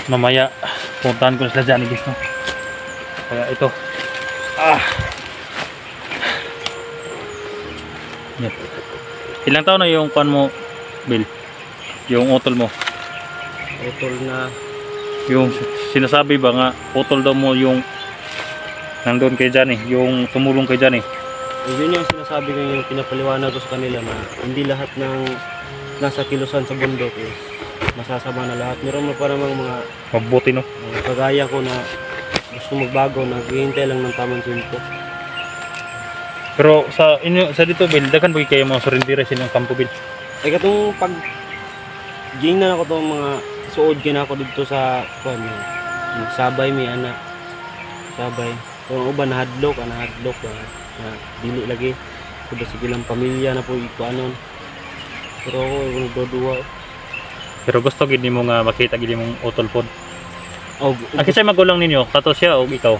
Mamaya puntahan ko na sila dyan guys, no? Kaya ito yan. Ilang taon na yung kwan mo, Bill? Yung utol mo? Utol na Yung sinasabi ba nga utol daw mo yung nandun kay Johnny, yung tumulong kay Johnny? yun yung sinasabi ko, yung pinapaliwanag ko sa kanila na hindi lahat ng nasa kilusan sa bundok is masasama na lahat. Meron mo pa namang mga Mabuti, no? kagaya ko na gusto magbago, naghihintay lang ng tamang tiempo. Pero sa inyo, sa dito, Bill, daghan ba kayo mga surrendera silang kampo, Bill? Ay katong pag gingnan ako tong mga suod gina ako dito sa kuan sabay mi ana sabay kung uban nahadlok na dili lagi kuda sige lang pamilya na po iko anon, pero ako nagduduwa. Pero gusto gid nimo nga makita gid nimong utol pod. Og Kasi magulang ninyo, kato siya o ikaw?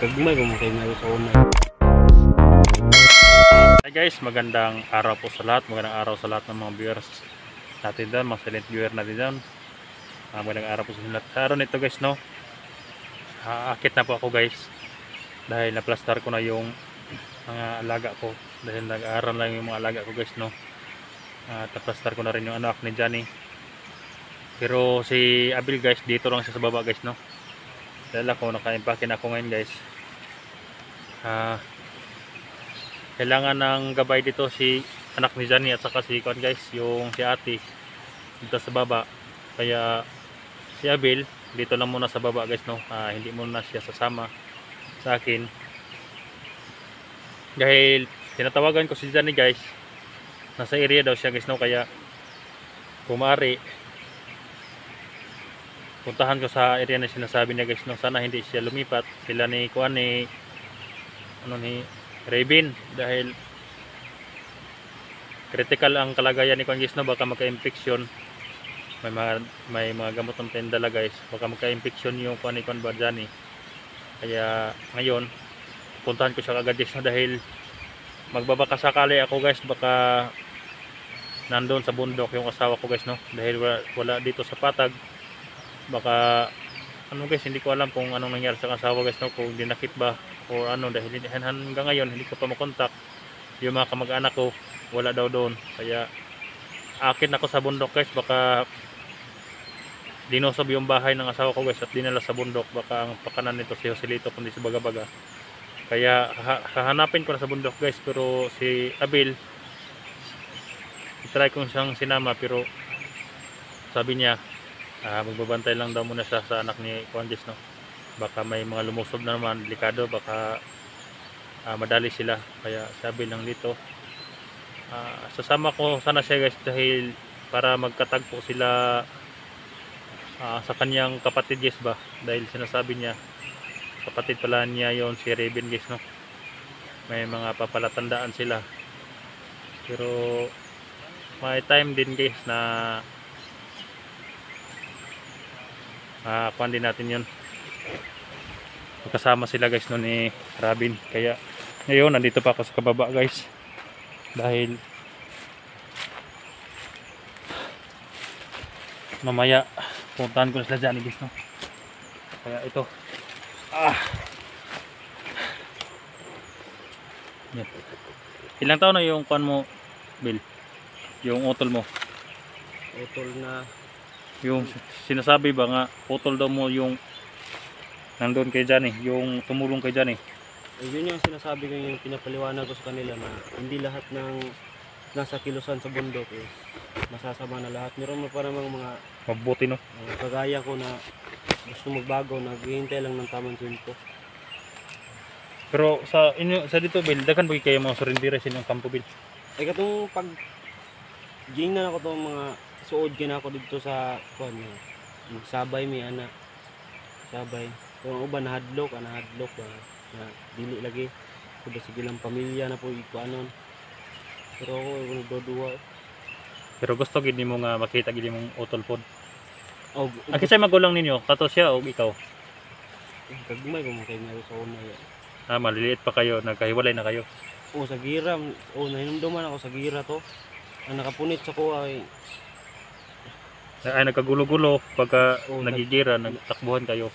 kagmay ko mo kay nga sa una. Hi guys, magandang araw po sa lahat. Magandang araw sa lahat ng mga viewers natin dyan, mga silent viewer natin dyan. Magandang araw po sa lahat. Sa araw nito guys, no, aakit na po ako guys dahil naplastar ko na yung mga alaga ko, dahil nag-aaral lang yung mga alaga ko guys, no. Naplastar ko na rin yung anak ni Johnny. Pero si Abil guys, dito lang siya sa baba guys, no. Dahil ako, naka-impake na ako ngayon guys. Kailangan ng gabay dito si anak ni Johnny at saka si Kwan guys, yung si ate dito sa baba. Kaya si Abil dito lang muna sa baba guys, no. Hindi muna siya sasama sa akin dahil tinatawagan ko si Johnny guys, nasa area daw siya guys, no. Kaya kung maaari puntahan ko sa area na sinasabi niya guys, no. Sana hindi siya lumipat, sila ni Kwan ni Raven, dahil critical ang kalagayan ni Kwan guys, no. Baka magka-infection, may mga gamot ng tendala guys, baka magka-infection yung Kwan ni Kwan ba Johnny. Kaya ngayon puntahan ko siya agad guys, no, dahil magbabaka sakali ako guys, baka nandun sa bundok yung asawa ko guys, no, dahil wala dito sa Patag. Baka ano guys, hindi ko alam kung anong nangyari sa asawa guys, no, kung dinakip ba o ano, dahil hanggang ngayon hindi ko pa makontak yung mga kamag-anak ko, wala daw doon. Kaya akit ako sa bundok guys, baka dinosob yung bahay ng asawa ko guys at dinala sa bundok. Baka ang pakanan nito si Joselito kundi si Baga-Baga. Kaya hahanapin ko na sa bundok guys. Pero si Abil, try kong siyang sinama, pero sabi niya magbabantay lang daw muna siya sa anak ni Kwanjis, no. Baka may mga lumusob na naman, delikado, baka madali sila. Kaya sabi lang dito, sasama ko sana siya guys, dahil para magkatagpo sila sa kanyang kapatid guys ba, dahil sinasabi niya kapatid pala niya yon si Raven guys, no. May mga papalatandaan sila, pero may time din guys na kuhan din natin yun, kasama sila guys no ni Robin. Kaya ngayon nandito pa ako sa kababa guys, dahil mamaya puntahan ko na sila dyan guys, no. Kaya ito yan. Ilang taon na yung kuhan mo, Bill? Yung utol mo? Utol na Yung sinasabi ba nga utol daw mo yung nandun kay Johnny, yung tumulong kay Johnny? yun yung sinasabi ko, yung pinapaliwanag ko sa kanila na hindi lahat ng nasa kilusan sa bundok is masasama na lahat. Meron mo pa namang mga Mabuti, no? kagaya ko na gusto magbago, naghihintay lang ng tamang tiempo. Pero sa inyo, sa dito Bill, daghan ba kayo mga surrendera silang kampo, Bill? Ay katong pag gingnan ako tong mga suod gina ako dito sa kuan sabay mi ana sabay kung uban nahadlok na dili lagi kuda sige lang pamilya na po iko anon, pero ako nagduduwa. Pero gusto gid nimo nga makita gid nimong utol pod. Og Kasi magulang ninyo, kato siya o ikaw? kagmay ko mo kay nga sa una Maliliit pa kayo, nagkahiwalay na kayo. sa gira nahinumduman ako sa gira to. Ang nakapunit sa kuha ay ay nagkagulo-gulo pagka Oo, nagigira, nagtakbuhan kayo.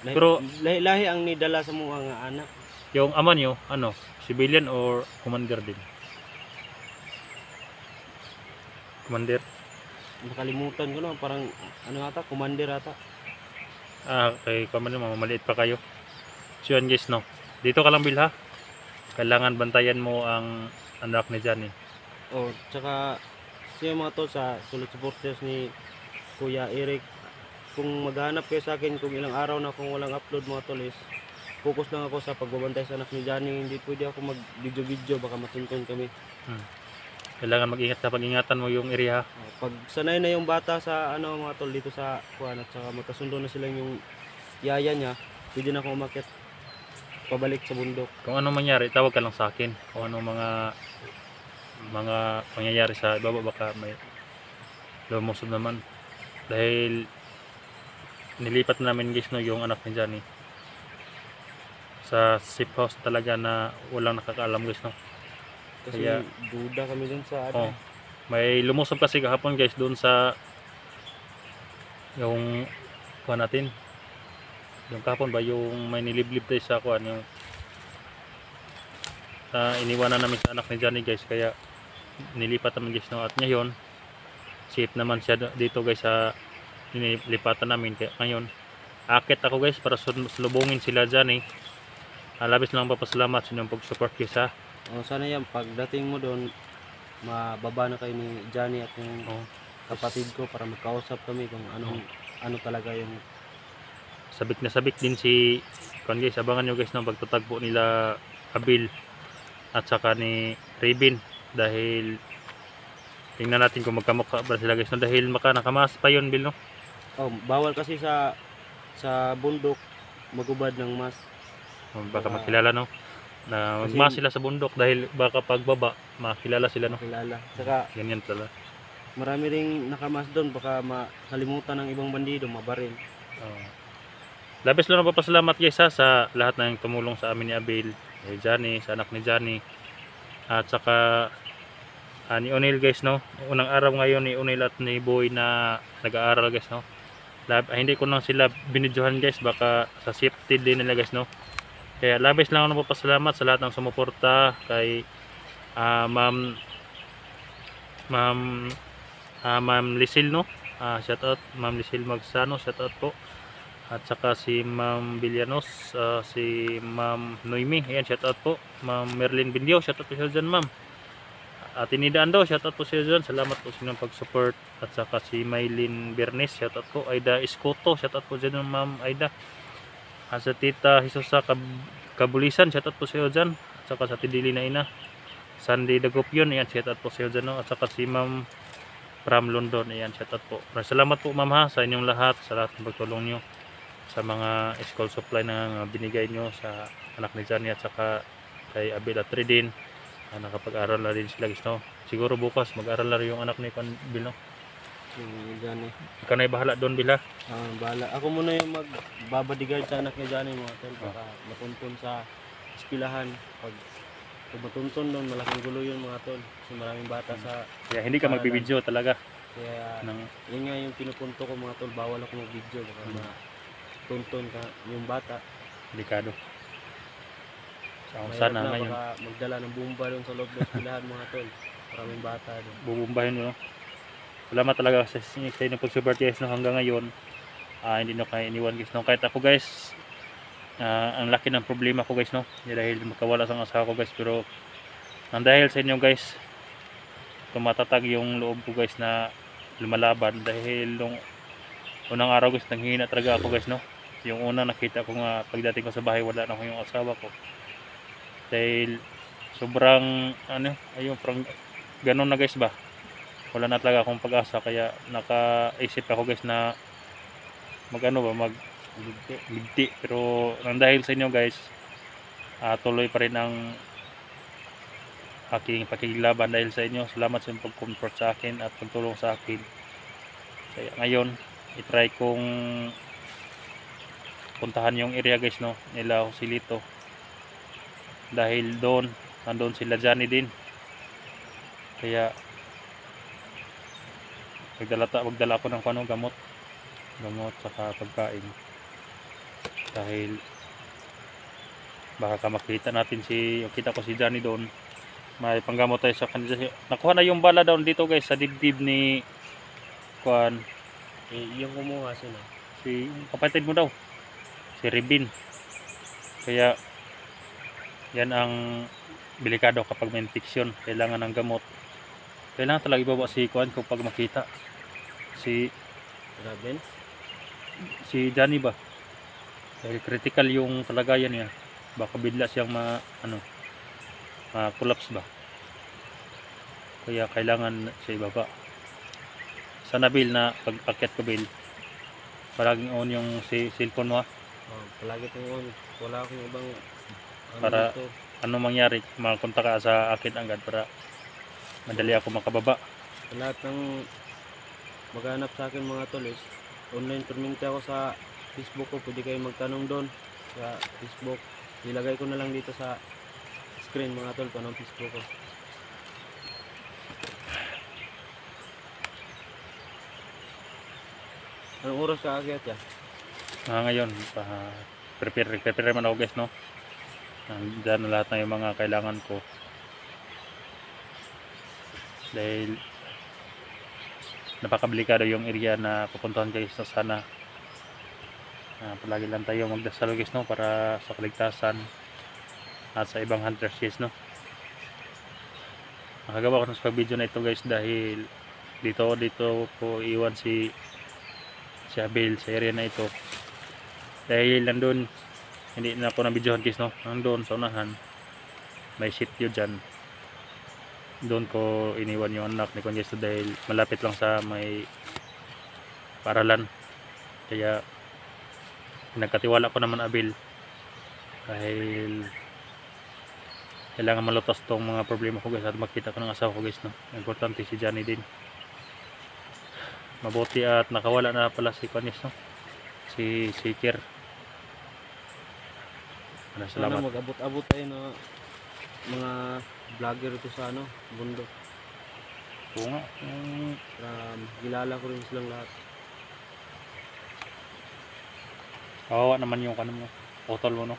lahi, Pero lahi ang nidala sa mga nga anak. yung ama nyo, ano, civilian or commander din? Commander? Nakalimutan ko na, parang ano ata, commander ata. Kay commander, maliit pa kayo. So yun guys, no. Dito ka lang bilha. Kailangan bantayan mo ang anak ni Johnny. Oh, tsaka siya mga tol sa solid supporters ni Kuya Eric. Kung maghanap kayo sa akin kung ilang araw na akong walang upload mga tol is focus lang ako sa pagbabantay sa anak ni Johnny. Hindi pwede ako mag video baka matuntun kami. Kailangan mag-ingat ka, pag-ingatan mo yung area. Pag sanay na yung bata sa ano mga tol dito sa kuan at saka magkasundo na sila yung yaya niya, pwede na akong umakyat pabalik sa bundok. Kung ano mangyari, tawag ka lang sa akin. Kung ano mga pangyayari sa ibaba, baka may lumusod naman. Dahil nilipat namin guys, no, yung anak ni Johnny sa safe house talaga na walang nakakaalam guys, no. Kasi Kaya- duda kami dun sa Oh, ano. may lumusob kasi kahapon guys doon sa yung kuha natin. Yung kahapon ba yung may niliblib tayo sa kuha yung iniwanan namin sa anak ni Johnny guys, kaya nilipat namin guys, no. At ngayon safe naman siya dito guys sa nilipatan namin. Kaya ngayon akit ako guys para sulubungin sila Johnny. Labis lang papasalamat sa inyong pag-support guys ha. Oh, sana yan pagdating mo doon mababa na kayo ni Johnny at yung Oh, kapatid ko para magkausap kami kung ano talaga yung sabik na sabik din si kuan guys. Abangan nyo guys ng pagtatagpo nila Abil at saka ni Raven, dahil tingnan natin kung magkamukha ba sila guys, no? Dahil nakamas pa yun Bill, no? oh, bawal kasi sa bundok magubad ng mas. Baka Baka- makilala, no, na Kasi- magmas sila sa bundok dahil baka pagbaba makilala sila, no. Makilala. Saka Ganyan pala. marami ring nakamas doon baka makalimutan ng ibang bandido mabaril. Labis lang napapasalamat guys ha, sa lahat ng tumulong sa amin ni Abil, ni Johnny, sa anak ni Johnny, at saka ni O'Neil guys, no. Unang araw ngayon ni O'Neil at ni Boy na nag-aaral guys, no. Hindi ko lang sila binidyohan guys, baka sa safety din nila guys, no. Kaya labis lang ako napapasalamat sa lahat ng sumuporta kay Ma'am Lisil, no. Shout out Ma'am Lisil Magsano, shout out po. At saka si Ma'am Villanos, si Ma'am Noemi, ayan, shout out po. Ma'am Merlin Bindio, shout out po siya dyan, ma'am. At Tinidaan daw, shout out po siya dyan, salamat po sa inyong pag-support. At saka si Maylin Bernes, shout out po. Aida Escoto, shout out po dyan, ma'am Aida. At sa Tita Hisosa Kabulisan, shout out po siya dyan. At saka sa Tidili na Ina, Sandy Dagopyon, ayan, shout out po siya dyan, no? At saka si Ma'am from London, ayan, shout out po. Salamat po ma'am ha, sa inyong lahat, sa lahat ng pagtulong nyo sa mga school supply na binigay nyo sa anak ni Johnny at saka kay Abel at Redin. Nakapag-aral na rin sila guys, no. Siguro bukas mag-aral na rin yung anak ni Bill, no. Yung Johnny. Ikaw na bahala doon, Bill ha. Bala. Ako muna yung magbabodyguard sa anak ni Johnny mga tol. Baka matuntun sa eskwelahan. Pag matuntun doon, malaking gulo yun mga tol. Kasi maraming bata sa Kaya hindi ka magbibideo talaga kaya ng yun nga yung pinupunto ko mga tol. Bawal ako mag-video. Baka matuntun ka yung bata. delikado. So, Mahirap sana na, ngayon baka magdala ng bomba doon sa loob ng eskwelahan mga tol. Maraming bata doon. bubumbahin mo, no. Salamat talaga sa inyong pag-support guys, no, hanggang ngayon. Hindi na kayo iniwan guys, no. Kahit ako guys, ang laki ng problema ko guys, no, dahil makawala sa asawa ko guys, pero dahil sa inyo guys, tumatatag yung loob ko guys na lumalaban. Dahil nung unang araw guys, nanghihina talaga ako guys, no. Yung unang nakita ko nga pagdating ko sa bahay, wala na ko yung asawa ko, dahil sobrang ayun, parang ganun na guys ba, wala na talaga akong pag-asa. Kaya nakaisip ako guys na magligti. Pero nang dahil sa inyo guys, tuloy pa rin ang aking pakikiglaban dahil sa inyo. Salamat sa inyong pag-comfort sa akin at pagtulong sa akin. Kaya ngayon itry kong puntahan yung area guys, no, nila Joselito, dahil nandun sila Johnny din. Kaya magdala ako ng gamot saka pagkain, dahil baka makita natin kita ko si Johnny doon, may panggamot tayo sa kanila. Nakuha na yung bala doon dito guys sa dibdib ni kuan, Yung kumuha sila. si kapatid mo daw, si Rebin. Kaya yan ang delikado kapag may infeksyon, kailangan ng gamot, kailangan talaga ibaba si kuan kapag makita si Grabe. Johnny ba, dahil critical yung kalagayan niya, baka bigla siyang collapse ba, kaya kailangan siya ibaba. Sana Bill, na pag akyat ko Bill, palaging on yung cellphone mo, Palagi itong on. Wala akong ibang Para- dito. ano mangyari makakontak ka sa akin agad para madali ako makababa. Sa lahat ng maghanap sa akin mga tol is online permente ako sa Facebook ko. Pwede kayo magtanong doon sa Facebook. Ilagay ko na lang dito sa screen mga tol kung anong Facebook ko. Anong oras ka akyat ya? Ngayon prepare man ako guys, no. Nandiyan na lahat na yung mga kailangan ko, dahil napakablikado yung area na pupuntahan guys. So sana palagi lang tayo magdasal guys, no, para sa kaligtasan at sa ibang hunters guys, no. Nakagawa ko ng video na ito guys dahil dito po iwan si Abel sa area na ito, dahil nandun hindi na ako na-videohan guys, no. Nandun sa unahan may sitio dyan, doon ko iniwan yung anak ni Kuya Jesto dahil malapit lang sa may paralan. Kaya nagkatiwala ko naman Abel, dahil kailangan malutas tong mga problema ko guys at makita ko ng asawa ko guys, no. Importante si Johnny din. Mabuti at nakawala na pala si Kuya Jesto, si Kier. Sana Salamat. mag-abot-abot tayo na mga vlogger ito sa bundok. Oo nga. Para kilala ko rin silang lahat. Kawawa naman yung mo, utol mo, no.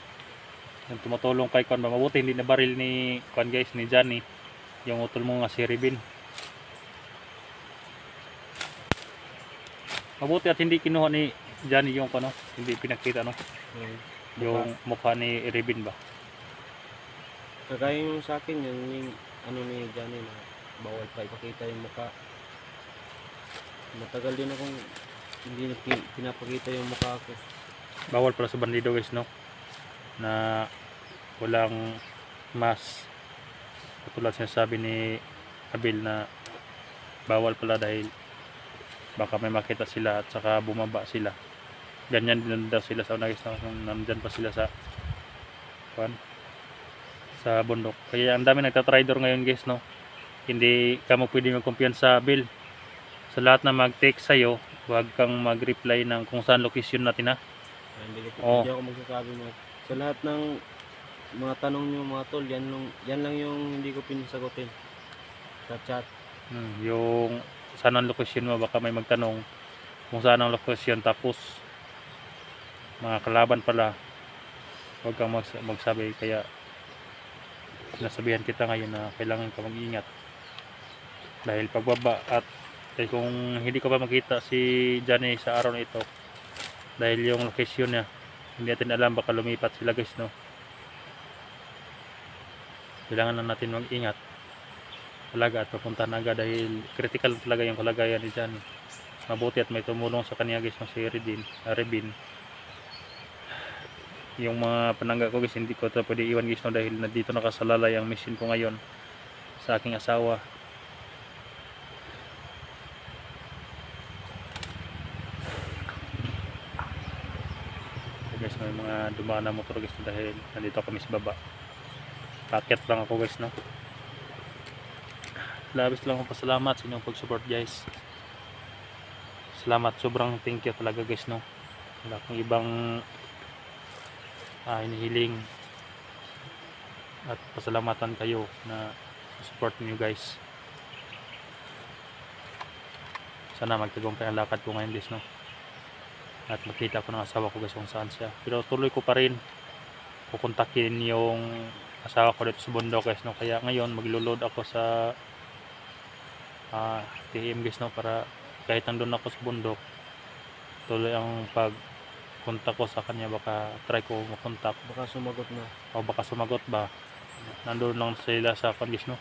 Yung tumutulong kay Kuan ba, mabuti hindi na baril ni Kuan guys, ni Johnny, yung utol mo nga si Rebin. Mabuti at hindi kinuha ni Johnny yung hindi pinakita, no, yung mukha ni Rebin ba. Kagaya yung sa akin, yung ni Johnny na bawal pa ipakita yung mukha. Matagal din akong hindi pinapakita yung mukha ko. Bawal pala sa bandido guys, no, na walang mas, katulad sinasabi ni Abel na bawal pala dahil baka may makita sila at saka bumaba sila. Ganyan din daw sila sa una guys, no? Nandyan pa sila sa bundok. Kaya ang dami nagtatrydor ngayon guys, no. Hindi ka mo pwede magkumpiyansa Abel. Sa lahat na mag-text sa'yo, huwag kang mag-reply ng kung saan location natin, ha. Hindi ako magsasabi mo. Sa lahat ng mga tanong nyo mga tol, yan lang yung hindi ko pinasagutin sa chat. Yung saan ang location mo, baka may magtanong kung saan ang location, tapos mga kalaban pala, huwag kang magsabi. Kaya sinasabihan kita ngayon na kailangan ka mag-ingat, dahil pagbaba at kung hindi ko pa makita si Johnny sa araw na ito, dahil yung location niya hindi natin alam, baka lumipat sila guys, no. Kailangan na natin mag-ingat talaga at papuntahan agad, dahil critical talaga yung kalagayan ni Johnny. Mabuti at may tumulong sa kanya guys, no, si Rebin. Yung mga panangga ko guys, hindi ko ito pwede iwan guys, no, dahil nandito nakasalalay ang mission ko ngayon sa aking asawa. Guys, may mga dumaan na motor guys, dahil nandito kami sa baba. Paket lang ako guys, no. Labis lang akong pasalamat sa inyong pag-support guys. Salamat, sobrang thank you talaga guys, no. Wala akong ibang hinihiling at pasalamatan kayo na support niyo guys. Sana magtagumpay ang lakad ko ngayon guys, no? At makita ko ng asawa ko guys kung saan siya. Pero tuloy ko pa rin kukontakin yung asawa ko dito sa bundok guys, no? Kaya ngayon maglo-load ako sa TM guys, no? Para kahit nandun ako sa bundok, tuloy ang pagkontak ko sa kanya. Baka try ko makontak Baka sumagot na. o baka sumagot ba. Nandun lang sila sa guys, no?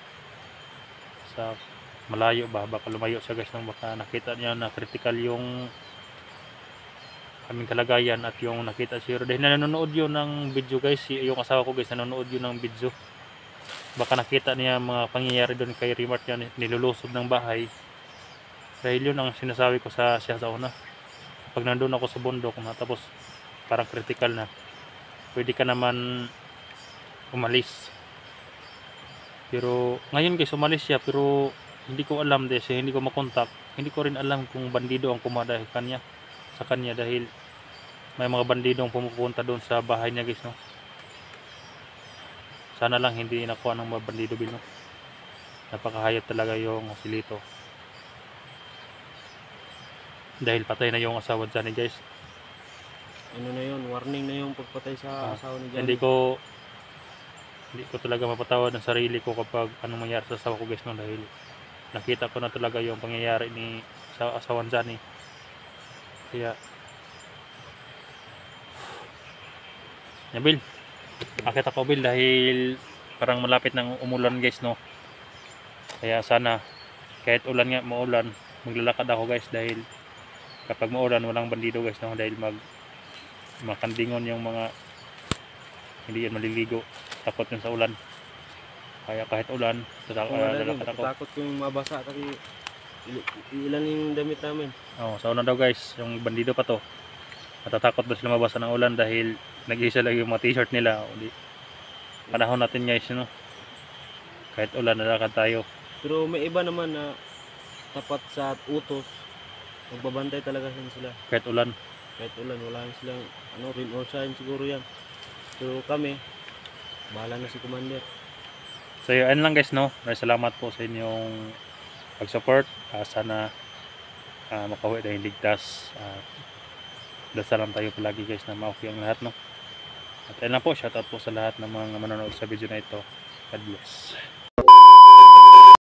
Sa malayo ba, baka lumayo siya guys, no? Baka nakita niya na critical yung aming kalagayan at yung nakita siya dahil nanonood yun ng video guys, yung asawa ko guys nanonood yun ng video. Baka nakita niya mga pangyayari doon kay Rimart yan, nilulusob ng bahay. Dahil yun ang sinasabi ko sa siya sa una, pag nandun ako sa bundok na tapos parang critical na, pwede ka naman umalis. Pero ngayon guys umalis siya, pero hindi ko alam kasi hindi ko makontak, hindi ko rin alam kung bandido ang kumada sa kanya dahil may mga bandidong pumupunta doon sa bahay niya guys, no? Sana lang hindi nakuha ng mga bandido bil, no? Napakahayop talaga yung Joselito dahil patay na yung asawa dyan guys. Ano na yun, warning na yung pagpatay sa asawa ni Johnny. Hindi ko talaga mapatawad ng sarili ko kapag anong mangyari sa asawa ko guys, no? Dahil nakita ko na talaga yung pangyayari ni sa asawan Johnny. Kaya Bil, akit ako Bil dahil parang malapit ng umulan guys, no? Kaya sana kahit ulan nga maulan, maglalakad ako guys dahil kapag maulan walang bandido guys, no? Dahil makandingon yung mga hindi yan maliligo, takot yun sa ulan. Kaya kahit ulan lalakad ako. Takot ko yung mabasa kasi ilan yung damit namin. Sa una daw guys, yung bandido pa to, natatakot ba sila mabasa ng ulan dahil nag-iisa lang yung mga t-shirt nila. Panahon natin guys, no? Kahit ulan lalakad tayo. Pero may iba naman na tapat sa utos, magbabantay talaga sila. Kahit ulan, wala silang rain or shine siguro yan. So kami, bahala na si Commander. so yun lang guys, no? Salamat po sa inyong pag-support. Sana makauwi na ligtas. Dasalan tayo palagi guys na ma-okay ang lahat, no? At ayun lang po, shoutout po sa lahat ng mga manonood sa video na ito. God bless.